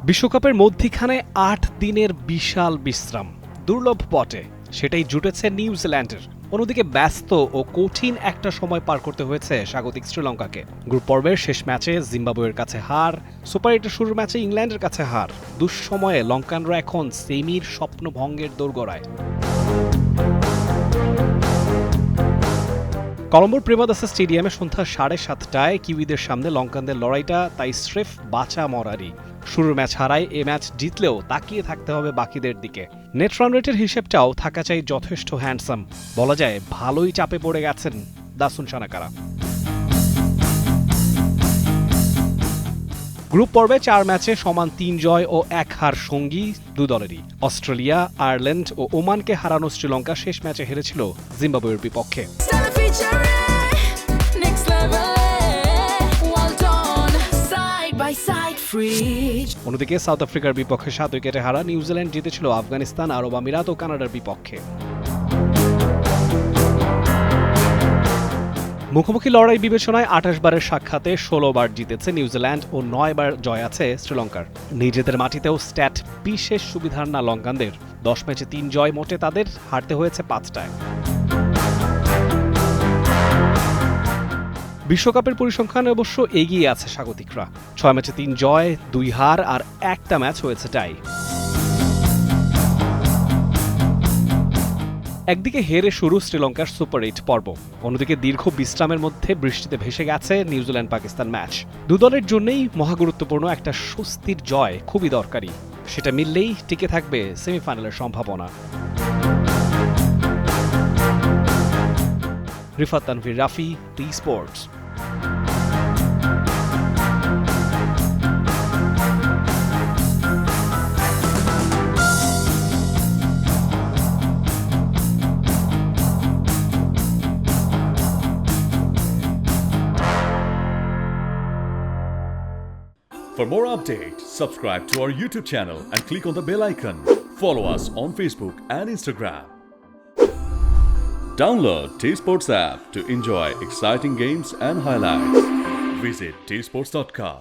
বিশ্বকাপের মধ্যিখানে ৮ দিনের বিশাল বিশ্রাম দুর্লভ বটে, সেটাই জুটেছে নিউজিল্যান্ডের। অন্যদিকে ব্যস্ত ও কঠিন একটা সময় পার করতে হয়েছে স্বাগতিক শ্রীলঙ্কাকে। গ্রুপ পর্বের শেষ ম্যাচে জিম্বাবুয়ের কাছে হার, সুপার 8-এর শুরুর ম্যাচে ইংল্যান্ডের কাছে হার। দুঃসময়ে লঙ্কানরা এখন সেমির স্বপ্নভঙ্গের দোরগোড়ায়। কলম্বোর প্রেমাদাসা স্টেডিয়ামে সন্ধ্যা 7:30টায় কিউইদের সামনে লঙ্কানদের লড়াইটা তাই স্রেফ বাঁচা মরারই। শুরুর ম্যাচ হারায় এ ম্যাচ জিতলেও তাকিয়ে থাকতে হবে বাকিদের দিকে। নেট রান রেটের হিসেবটাও থাকা চাই যথেষ্ট হ্যান্ডসাম। বলা যায় ভালোই চাপে পড়ে গেছেন দাসুন সানাকারা। গ্রুপ পর্বে 4 ম্যাচে সমান 3 জয় ও 1 হার সঙ্গী দু দলেরই। অস্ট্রেলিয়া, আয়ারল্যান্ড ও ওমানকে হারানো শ্রীলঙ্কা শেষ ম্যাচে হেরেছিল জিম্বাবুয়ের বিপক্ষে। অন্যদিকে সাউথ আফ্রিকার বিপক্ষে 7 উইকেটে হারা নিউজিল্যান্ড জিতেছিল আফগানিস্তান, আরব আমিরাত ও কানাডার বিপক্ষে। মুখোমুখি লড়াই বিবেচনায় 28 বারের সাক্ষাতে 16 বার জিতেছে নিউজিল্যান্ড ও 9 বার জয় আছে শ্রীলঙ্কার। নিজেদের মাটিতেও স্ট্যাট বিশেষ সুবিধার না লঙ্কানদের। 10 ম্যাচে 3 জয় মোটে তাদের, হারতে হয়েছে 5টায়। বিশ্বকাপের পরিসংখ্যানে অবশ্য এগিয়ে আছে স্বাগতিকরা। 6 ম্যাচে 3 জয়, 2 হার আর একটা ম্যাচ হয়েছে টাই। একদিকে হেরে শুরু শ্রীলঙ্কার সুপার 8 পর্ব, অন্যদিকে দীর্ঘ বিশ্রামের মধ্যে বৃষ্টিতে ভেসে গেছে নিউজিল্যান্ড পাকিস্তান ম্যাচ। দু দলের জন্যই মহাগুরুত্বপূর্ণ একটা স্বস্তির জয় খুবই দরকারি। সেটা মিললেই টিকে থাকবে সেমিফাইনালের সম্ভাবনা। Rifat Tanvir Rafi, T Sports. For more updates, subscribe to our YouTube channel and click on the bell icon. Follow us on Facebook and Instagram. Download T-Sports app to enjoy exciting games and highlights. Visit tsports.com.